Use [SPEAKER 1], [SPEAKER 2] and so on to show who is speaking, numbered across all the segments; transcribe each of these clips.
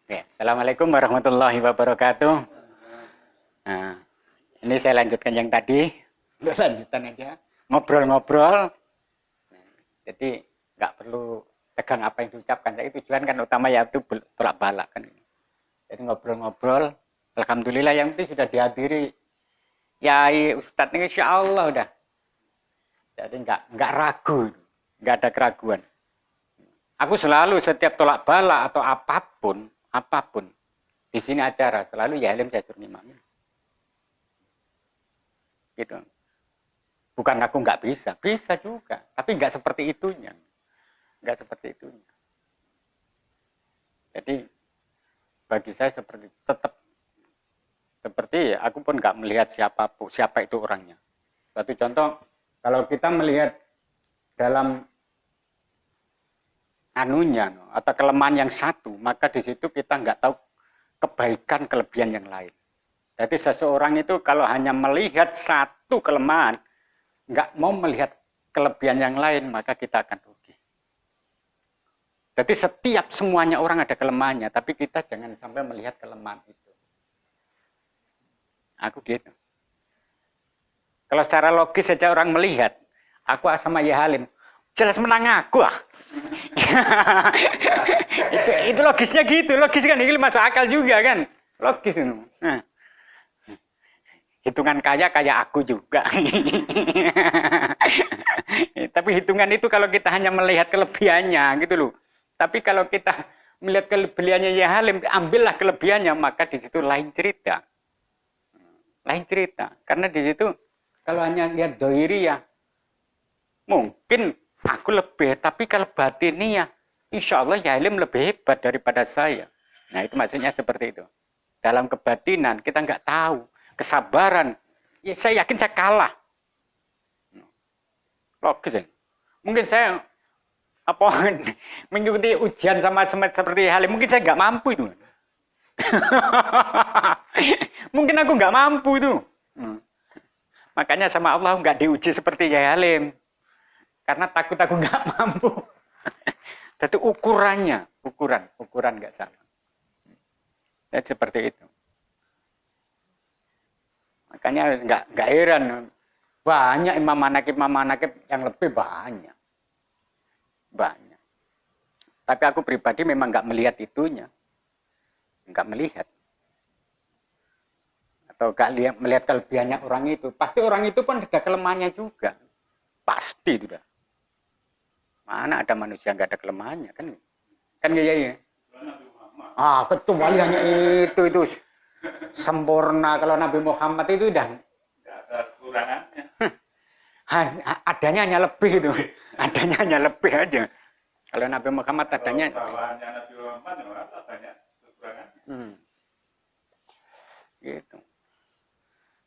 [SPEAKER 1] Oke, Assalamualaikum warahmatullahi wabarakatuh. Nah, ini saya lanjutkan yang tadi. Lanjutan aja. Ngobrol-ngobrol. Jadi nggak perlu tegang apa yang diucapkan. Jadi tujuan kan utama ya itu tolak balak kan. Jadi ngobrol-ngobrol. Alhamdulillah yang itu sudah dihadiri Yai Ustadz ini insya Allah udah. Jadi nggak ragu, nggak ada keraguan. Aku selalu setiap tolak balak atau apapun di sini acara selalu ya Halim saya suruh ngimami. Gitu. Bukan aku nggak bisa, bisa juga, tapi nggak seperti itunya, nggak seperti itunya. Jadi bagi saya seperti tetap seperti aku pun nggak melihat siapa itu orangnya. Suatu contoh, kalau kita melihat dalam anunya atau kelemahan yang satu, maka di situ kita nggak tahu kebaikan kelebihan yang lain. Jadi seseorang itu kalau hanya melihat satu kelemahan, nggak mau melihat kelebihan yang lain, maka kita akan rugi. Jadi setiap semuanya orang ada kelemahannya, tapi kita jangan sampai melihat kelemahan itu. Aku gitu. Kalau secara logis saja orang melihat, aku sama Ya Halim, jelas menang aku ah. itu logisnya gitu, logis kan, ini masuk akal juga kan, logis itu. Nah. Hitungan kaya aku juga. Tapi hitungan itu kalau kita hanya melihat kelebihannya gitu loh. Tapi kalau kita melihat kelebihannya Ya Halim, ambillah kelebihannya, maka di situ lain cerita. Lain cerita. Karena di situ kalau hanya lihat dohiri ya, mungkin aku lebih, tapi kalau batinnya, insya Allah Ya Halim lebih hebat daripada saya. Nah itu maksudnya seperti itu. Dalam kebatinan kita nggak tahu. Kesabaran, ya saya yakin saya kalah. Logis ya. Mungkin saya mengikuti ujian sama seperti Halim, mungkin saya nggak mampu itu. Mungkin aku nggak mampu itu. Makanya sama Allah nggak diuji seperti Halim, karena takut aku nggak mampu. Jadi ukuran nggak sama. Dan seperti itu. Makanya nggak heran banyak imam manakib yang lebih banyak. Tapi aku pribadi memang nggak melihat itunya, nggak melihat atau nggak melihat kelebihannya orang itu. Pasti orang itu pun ada kelemahannya juga, pasti itu dah. Mana ada manusia nggak ada kelemahannya kan ya. Kecuali hanya itu sempurna. Kalau Nabi Muhammad itu udah adanya hanya lebih itu. Adanya hanya lebih aja. Kalau Nabi Muhammad adanya Nabi Muhammad banyak kekurangan. Gitu.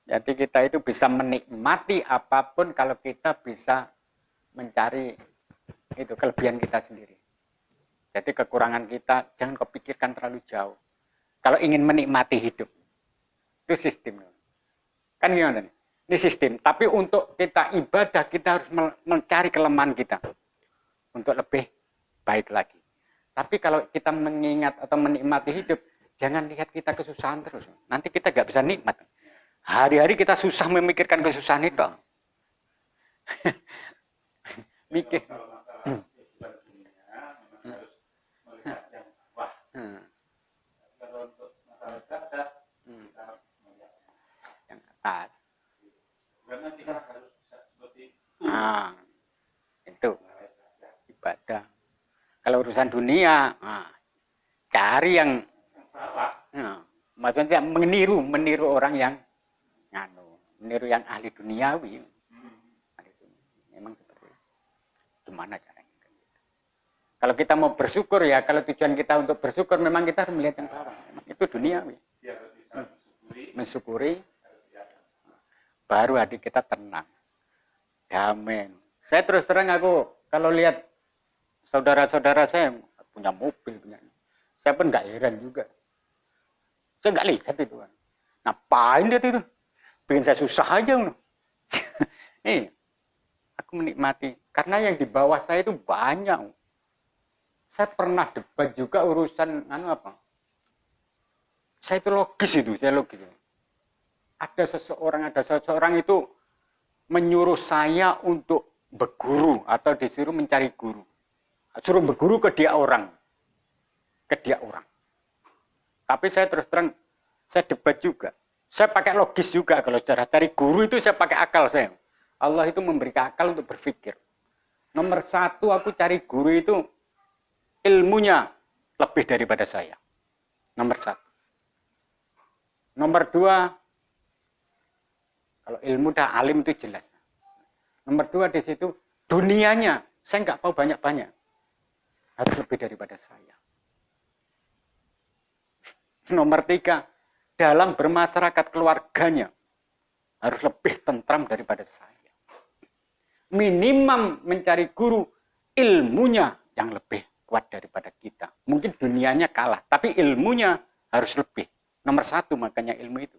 [SPEAKER 1] Jadi kita itu bisa menikmati apapun kalau kita bisa mencari itu kelebihan kita sendiri. Jadi kekurangan kita jangan kepikirkan terlalu jauh. Kalau ingin menikmati hidup, itu sistem. Kan gimana nih? Ini sistem. Tapi untuk kita ibadah, kita harus mencari kelemahan kita untuk lebih baik lagi. Tapi kalau kita mengingat atau menikmati hidup, jangan lihat kita kesusahan terus. Nanti kita nggak bisa nikmat. Hari-hari kita susah memikirkan kesusahan itu. Mikir. Yang atas. Itu ibadah. Kalau urusan dunia, cari yang maksudnya meniru orang yang meniru yang ahli duniawi. Memang seperti itu. Gimana caranya? Kalau kita mau bersyukur ya, kalau tujuan kita untuk bersyukur memang kita harus melihat yang bawah. Itu duniawi. Mensyukuri, baru hati kita tenang, damai. Saya terus terang aku kalau lihat saudara-saudara saya punya mobil, saya pun nggak heran juga. Saya nggak lihat itu kan. Ngapain dia itu? Bikin saya susah aja. Aku menikmati. Karena yang di bawah saya itu banyak. Saya pernah debat juga urusan Saya itu logis itu, saya logis. Ada seseorang itu menyuruh saya untuk berguru atau disuruh mencari guru. Suruh berguru ke dia orang. Tapi saya terus terang, saya debat juga. Saya pakai logis juga kalau secara cari guru itu saya pakai akal saya. Allah itu memberikan akal untuk berpikir. Nomor satu aku cari guru itu ilmunya lebih daripada saya. Nomor satu. Nomor dua, kalau ilmu dah alim itu jelas. Nomor dua di situ dunianya saya nggak mau banyak-banyak, harus lebih daripada saya. Nomor tiga, dalam bermasyarakat keluarganya harus lebih tentram daripada saya. Minimum mencari guru ilmunya yang lebih kuat daripada kita. Mungkin dunianya kalah, tapi ilmunya harus lebih. Nomor satu makanya ilmu itu.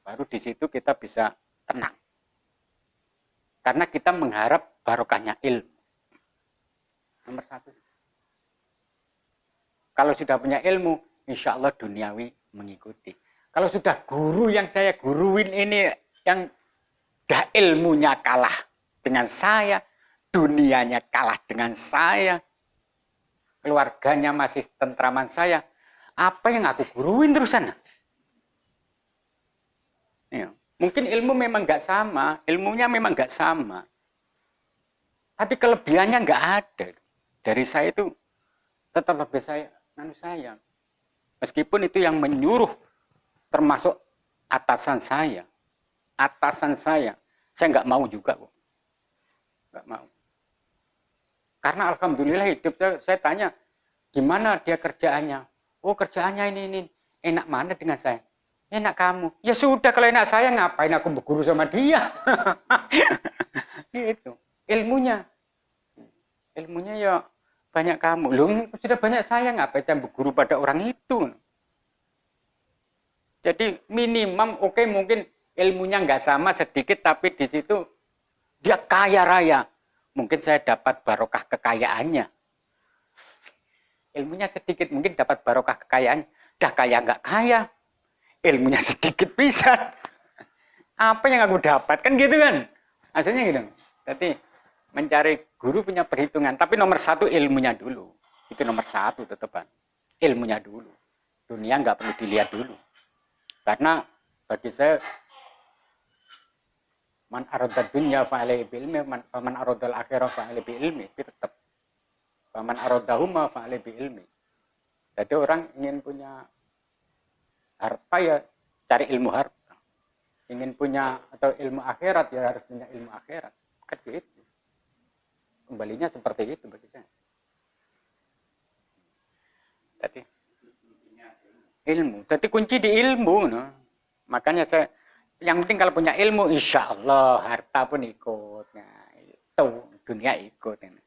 [SPEAKER 1] Baru di situ kita bisa tenang. Karena kita mengharap barokahnya ilmu. Nomor satu. Kalau sudah punya ilmu, insya Allah duniawi mengikuti. Kalau sudah guru yang saya guruin ini, yang dah ilmunya kalah dengan saya, dunianya kalah dengan saya, keluarganya masih tentraman saya, apa yang aku guruin terusan? Ya. Mungkin ilmu memang nggak sama, ilmunya memang nggak sama. Tapi kelebihannya nggak ada. Dari saya itu tetap lebih saya. Meskipun itu yang menyuruh termasuk atasan saya. Saya nggak mau juga kok. Nggak mau. Karena alhamdulillah hidup saya tanya, gimana dia kerjaannya? Oh kerjaannya ini enak mana dengan saya? Enak kamu. Ya sudah kalau enak saya ngapain aku berguru sama dia? Gitu. Ilmunya ya banyak kamu. Loh sudah banyak saya ngapain saya berguru pada orang itu? Jadi minimum oke, mungkin ilmunya nggak sama sedikit tapi di situ dia kaya raya. Mungkin saya dapat barokah kekayaannya. Ilmunya sedikit mungkin dapat barokah kekayaannya. Dah kaya nggak kaya. Ilmunya sedikit bisa. Apa yang aku dapat? Kan gitu kan? Maksudnya gitu. Jadi mencari guru punya perhitungan. Tapi nomor satu ilmunya dulu. Itu nomor satu tetepan. Ilmunya dulu. Dunia nggak perlu dilihat dulu. Karena bagi saya, man aradad dunya fa'alaihi bi'ilmi, man aradal akhirah fa'alaihi bi'ilmi. Itu tetap. Man aradahuma fa'alaihi bi'ilmi. Jadi orang ingin punya harta ya cari ilmu harta. Ingin punya atau ilmu akhirat ya harus punya ilmu akhirat. Kan gitu. Kembalinya seperti itu bagi saya. Jadi ilmu. Jadi kunci di ilmu. No. Makanya saya yang penting kalau punya ilmu insya Allah harta pun ikut. Nah, itu dunia ikut. No.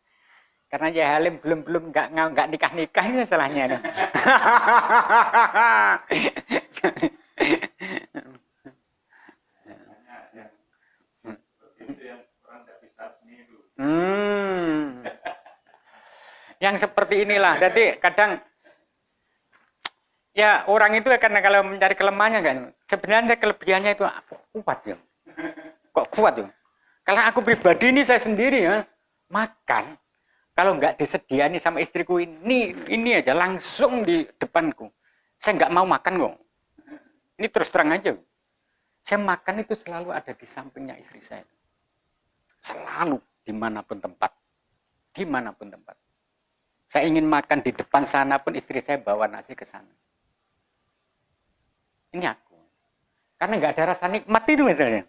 [SPEAKER 1] Karena ya Halim belum nggak nikah ini salahnya. No. Yang seperti inilah. Jadi kadang ya orang itu karena kalau mencari kelemahannya kan, sebenarnya kelebihannya itu kuat ya. Kok kuat ya? Karena aku pribadi ini saya sendiri ya makan kalau nggak disediani sama istriku ini aja langsung di depanku, saya nggak mau makan kok. Ini terus terang aja. Saya makan itu selalu ada di sampingnya istri saya. Selalu dimanapun tempat. Saya ingin makan di depan sana pun istri saya bawa nasi ke sana. Ini aku. Karena nggak ada rasa nikmat itu misalnya.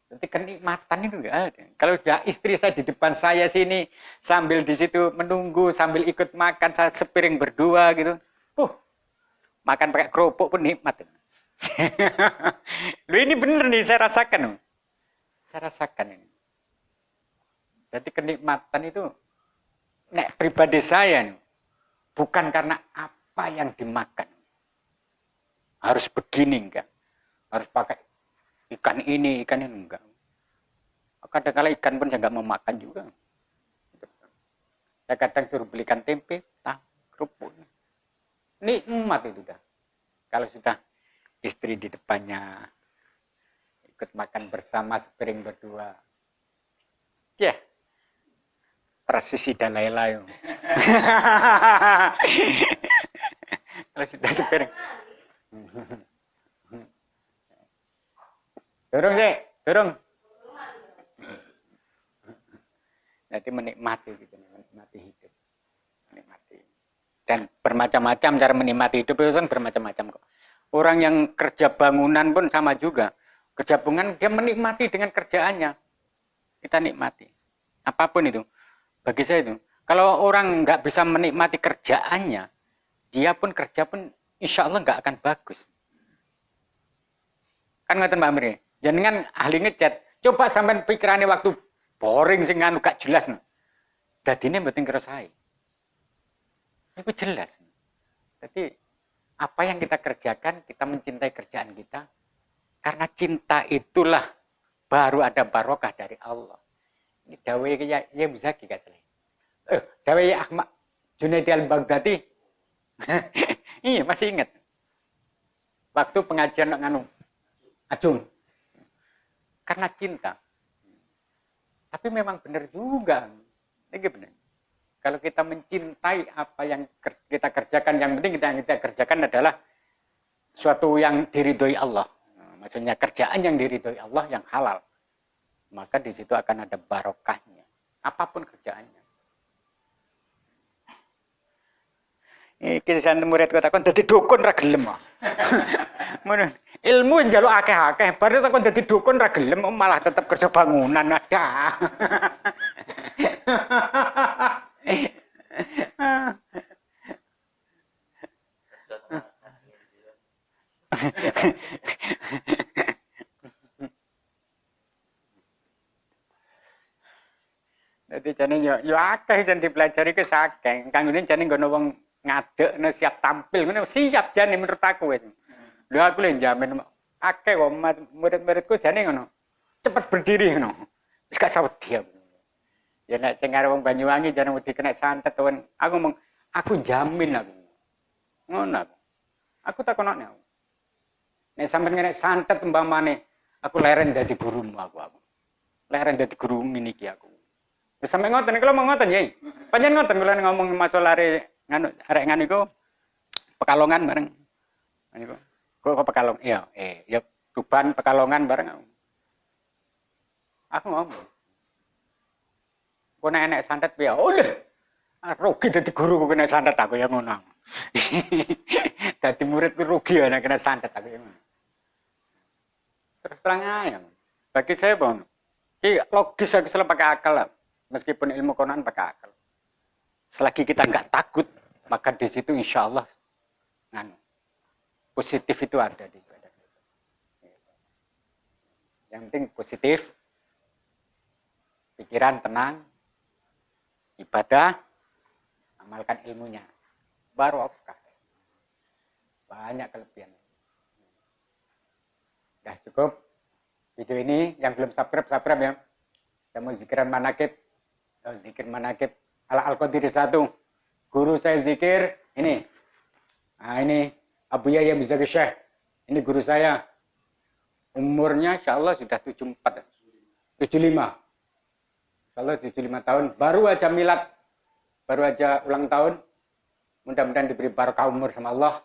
[SPEAKER 1] Jadi kenikmatan itu nggak ada. Kalau udah istri saya di depan saya sini, sambil di situ menunggu, sambil ikut makan, saya sepiring berdua gitu. Makan pakai kerupuk pun nikmat. Loh ini bener nih, saya rasakan. Saya rasakan ini. Jadi kenikmatan itu, nek pribadi saya, bukan karena apa yang dimakan. Harus begini enggak. Harus pakai ikan ini enggak. Kadang-kadang ikan pun saya enggak mau makan juga. Saya kadang suruh belikan tempe, kerupuk. nikmat itu dah. Kalau sudah istri di depannya, ikut makan bersama sepiring berdua, ya tersisi Dalai Lama. Kalau sudah sepiring, dorong. Jadi menikmati gitu, menikmati hidup, menikmati. Dan bermacam-macam cara menikmati hidup itu kan bermacam-macam kok. Orang yang kerja bangunan pun sama juga. Kerja bangunan dia menikmati dengan kerjaannya. Kita nikmati. Apapun itu. Bagi saya itu. Kalau orang nggak bisa menikmati kerjaannya, dia pun kerja pun insya Allah nggak akan bagus. Kan ngerti Mbak Amri? Jangan ahli ngecat. Coba sampai pikirannya waktu boring sing anu gak jelas. Dadine mboten ngrasai. Itu jelas. Jadi apa yang kita kerjakan, kita mencintai kerjaan kita. Karena cinta itulah baru ada barokah dari Allah. Ini dawe ya bisa gak salah. Dawe Ahmad Junaidi Al-Baghdadi. Iya, masih ingat. Waktu pengajian nganu Ajung. Karena cinta. Tapi memang benar juga. Ini benar. Kalau kita mencintai apa yang kita kerjakan, yang penting kita kerjakan adalah suatu yang diridhoi Allah. Maksudnya kerjaan yang diridhoi Allah, yang halal. Maka di situ akan ada barokahnya. Apapun kerjaannya. Ini kisah murid kata kon dadi dukun ra gelem. Ilmu njaluk akeh-akeh, baru takon dadi dukun ra gelem malah tetap kerja bangunan ada. Dadi jane yo akeh sing dipelajari ke saking. Kanggone jane nggono wong ngadekne siap tampil ngene siap jane menurut aku wis. Lho aku lho jamin akeh kok murid-muridku jane ngono. Cepet berdiri ngono. Wis gak sawedi aku. Ya nek sing arep wong Banyuwangi jane wedi kena santet tuan. Aku ngomong aku jamin aku. Ngono aku. Aku takonane aku. Nek sampeyan kena santet umpamane aku leren dadi gurumu aku. Leren dadi guru ngene iki aku. Wis sampe ngoten kalau mau ngoten ya. Panjen ngoten kula ngomong masalah nganu arek nganu iku Pekalongan bareng. Niku. Kok Pekalongan? Iya, ya Tuban Pekalongan bareng aku. Aku ngomong. Kok nek santet piye? Oh lho. Rugi dadi guru kok kena santet aku ya ngono. Dadi muridku rugi ya nek kena santet aku ya ngono. Terus terang aja. Bagi saya pun, logis aku selalu pakai akal lah. Meskipun ilmu Quran pakai akal. Selagi kita nggak takut, maka di situ insya Allah positif itu ada di badan kita. Yang penting positif, pikiran tenang, ibadah, amalkan ilmunya, barokah. Banyak kelebihan. Dah cukup video ini. Yang belum subscribe ya. Saya mau zikiran manakib, zikir manakib ala Al-Qadiri 1. Guru saya zikir ini. Nah ini Abu Yahya Muzaki Syekh. Ini guru saya. Umurnya insya Allah sudah 75. Insya Allah 75 tahun. Baru aja milad. Baru aja ulang tahun. Mudah-mudahan diberi barakah umur sama Allah.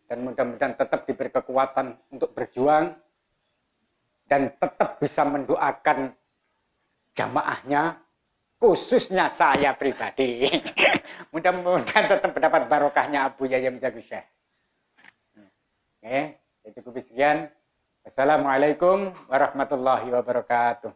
[SPEAKER 1] Dan mudah-mudahan tetap diberi kekuatan untuk berjuang. Dan tetap bisa mendoakan jamaahnya. Khususnya saya pribadi. Mudah-mudahan tetap mendapat barokahnya Abu Yahya Muzaki Syekh. Oke, cukup sekian. Assalamualaikum warahmatullahi wabarakatuh.